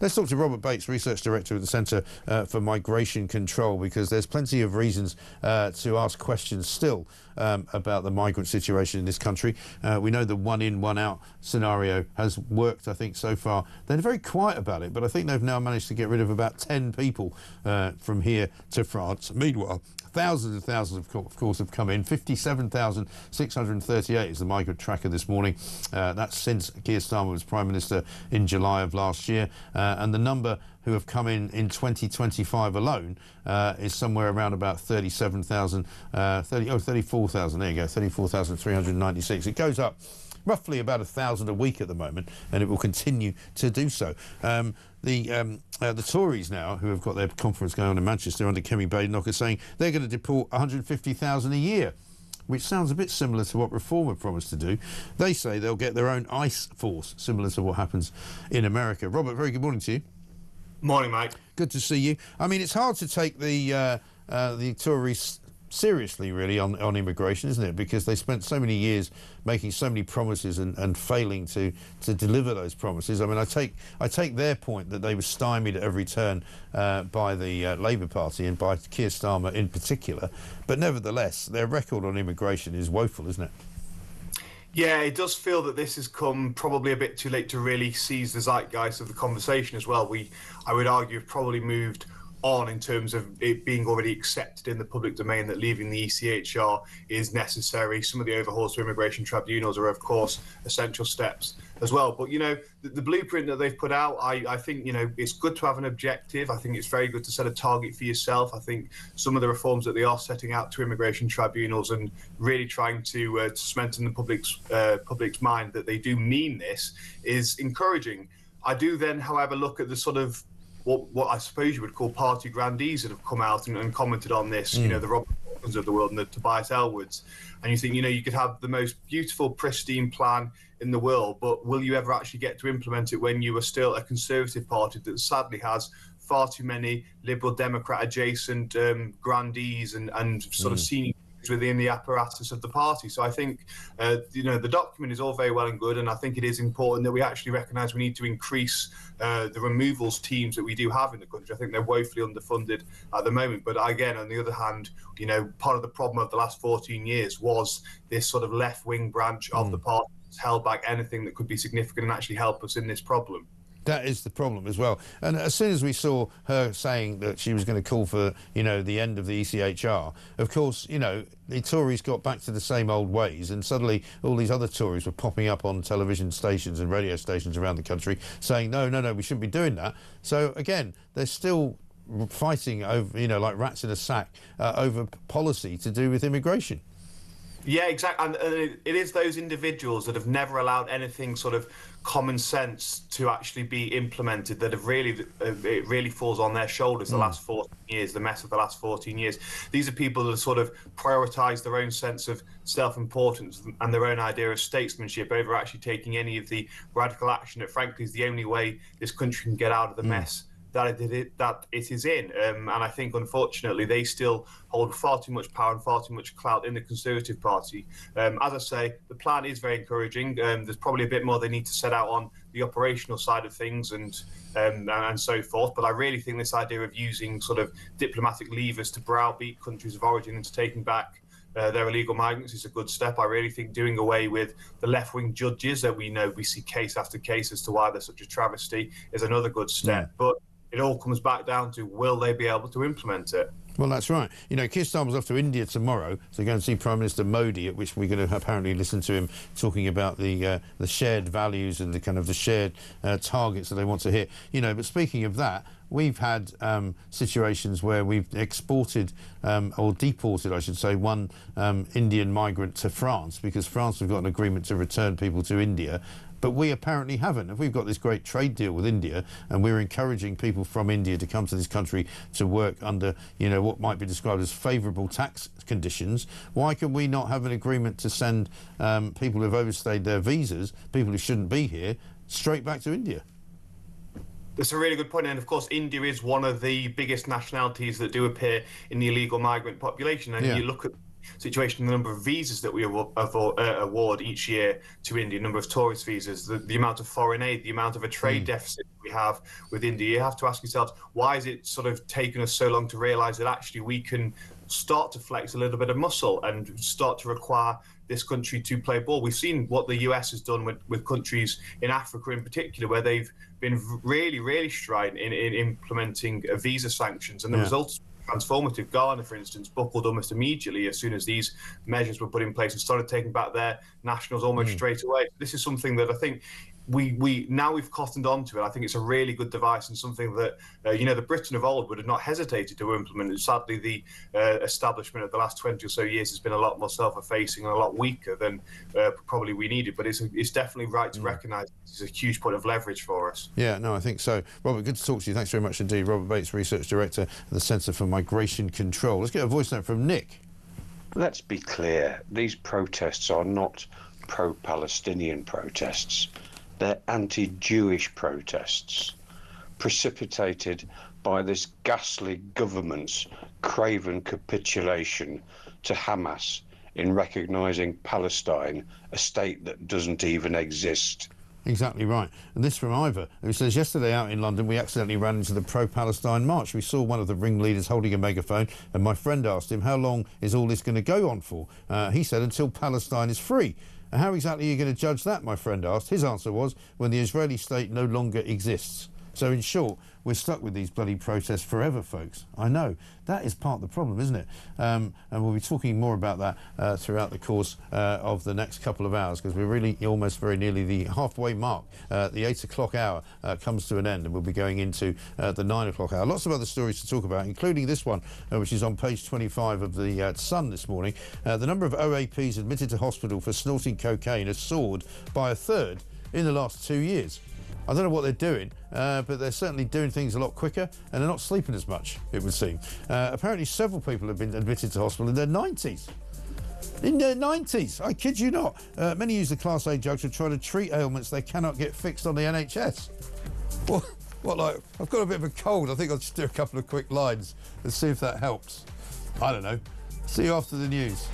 Let's talk to Robert Bates, Research Director at the Centre for Migration Control, because there's plenty of reasons to ask questions still about the migrant situation in this country. We know the one in, one out scenario has worked, I think, so far. They're very quiet about it, but I think they've now managed to get rid of about 10 people from here to France. Meanwhile, thousands and thousands, of course, have come in. 57,638 is the migrant tracker this morning. That's since Keir Starmer was Prime Minister in July of last year. And the number who have come in 2025 alone is somewhere around about 34,000. There you go, 34,396. It goes up roughly about 1,000 a week at the moment, and it will continue to do so. The Tories now, who have got their conference going on in Manchester under Kemi Badenoch, are saying they're going to deport 150,000 a year, which sounds a bit similar to what Reform have promised to do. They say they'll get their own ICE force, similar to what happens in America. Robert, very good morning to you. Morning, Mike. Good to see you. I mean, it's hard to take the Tories seriously, really, on immigration, isn't it? Because they spent so many years making so many promises and failing to deliver those promises. I mean, I take their point that they were stymied at every turn by the Labour Party and by Keir Starmer in particular. But nevertheless, their record on immigration is woeful, isn't it? Yeah, it does feel that this has come probably a bit too late to really seize the zeitgeist of the conversation as well. I would argue, have probably moved on in terms of it being already accepted in the public domain that leaving the ECHR is necessary. Some of the overhauls to immigration tribunals are, of course, essential steps as well. But, you know, the blueprint that they've put out, I think, you know, it's good to have an objective. I think it's very good to set a target for yourself. I think some of the reforms that they are setting out to immigration tribunals and really trying to cement in the public's mind that they do mean this is encouraging. I do then, however, look at the sort of what I suppose you would call party grandees that have come out and commented on this, you know, the Robert Falcons of the world and the Tobias Ellwoods. And you think, you know, you could have the most beautiful, pristine plan in the world, but will you ever actually get to implement it when you are still a Conservative party that sadly has far too many Liberal Democrat adjacent grandees and sort of senior within the apparatus of the party. So I think, you know, the document is all very well and good, and I think it is important that we actually recognise we need to increase the removals teams that we do have in the country. I think they're woefully underfunded at the moment. But again, on the other hand, you know, part of the problem of the last 14 years was this sort of left-wing branch of the party that's held back anything that could be significant and actually help us in this problem. That is the problem as well. And as soon as we saw her saying that she was going to call for, you know, the end of the ECHR, of course, you know, the Tories got back to the same old ways, and suddenly all these other Tories were popping up on television stations and radio stations around the country saying, no, we shouldn't be doing that. So again, they're still fighting over, you know, like rats in a sack over policy to do with immigration. Yeah, exactly. And it is those individuals that have never allowed anything sort of common sense to actually be implemented that have really, it really falls on their shoulders the last 14 years, the mess of the last 14 years. These are people that have sort of prioritised their own sense of self-importance and their own idea of statesmanship over actually taking any of the radical action that, frankly, is the only way this country can get out of the mess that it is in. And I think, unfortunately, they still hold far too much power and far too much clout in the Conservative Party. As I say, the plan is very encouraging. There's probably a bit more they need to set out on the operational side of things and so forth. But I really think this idea of using sort of diplomatic levers to browbeat countries of origin into taking back their illegal migrants is a good step. I really think doing away with the left-wing judges that we know we see case after case as to why they're such a travesty is another good step. But it all comes back down to, will they be able to implement it? Well, that's right. You know, Keir Starmer's off to India tomorrow to go and see Prime Minister Modi, at which we're going to apparently listen to him talking about the shared values and the kind of the shared targets that they want to hit. You know, but speaking of that, we've had situations where we've exported or deported, I should say, one Indian migrant to France because France have got an agreement to return people to India. But we apparently haven't. If we've got this great trade deal with India and we're encouraging people from India to come to this country to work under, you know, what might be described as favourable tax conditions, why can we not have an agreement to send people who've overstayed their visas, people who shouldn't be here, straight back to India? That's a really good point. And of course, India is one of the biggest nationalities that do appear in the illegal migrant population. And you look at situation, the number of visas that we award each year to India, number of tourist visas, the amount of foreign aid, the amount of a trade deficit we we have with India, you have to ask yourselves, why is it sort of taken us so long to realise that actually we can start to flex a little bit of muscle and start to require this country to play ball? We've seen what the US has done with countries in Africa in particular, where they've been really, really strident in implementing visa sanctions, and the results transformative. Ghana, for instance, buckled almost immediately as soon as these measures were put in place and started taking back their nationals almost straight away. This is something that I think we've cottoned onto it. I think it's a really good device and something that the Britain of old would have not hesitated to implement. And sadly, the establishment of the last 20 or so years has been a lot more self-effacing and a lot weaker than probably we needed. But it's definitely right to recognise this is a huge point of leverage for us. Yeah, no, I think so. Robert, good to talk to you. Thanks very much indeed. Robert Bates, Research Director at the Centre for Migration Control. Let's get a voice note from Nick. Let's be clear. These protests are not pro-Palestinian protests. They're anti-Jewish protests, precipitated by this ghastly government's craven capitulation to Hamas in recognising Palestine, a state that doesn't even exist. Exactly right. And this from Ivor, who says, yesterday out in London, we accidentally ran into the pro-Palestine march. We saw one of the ringleaders holding a megaphone, and my friend asked him, how long is all this going to go on for? He said, until Palestine is free. How exactly are you going to judge that, my friend asked. His answer was, when the Israeli state no longer exists. So in short, we're stuck with these bloody protests forever, folks. I know. That is part of the problem, isn't it? And we'll be talking more about that throughout the course of the next couple of hours, because we're really almost very nearly the halfway mark. The 8 o'clock hour comes to an end, and we'll be going into the 9 o'clock hour. Lots of other stories to talk about, including this one, which is on page 25 of the Sun this morning. The number of OAPs admitted to hospital for snorting cocaine has soared by a third in the last 2 years. I don't know what they're doing, but they're certainly doing things a lot quicker, and they're not sleeping as much, it would seem. Apparently several people have been admitted to hospital in their 90s. In their 90s, I kid you not. Many use the Class A drugs to try to treat ailments they cannot get fixed on the NHS. Like, I've got a bit of a cold. I think I'll just do a couple of quick lines and see if that helps. I don't know. See you after the news.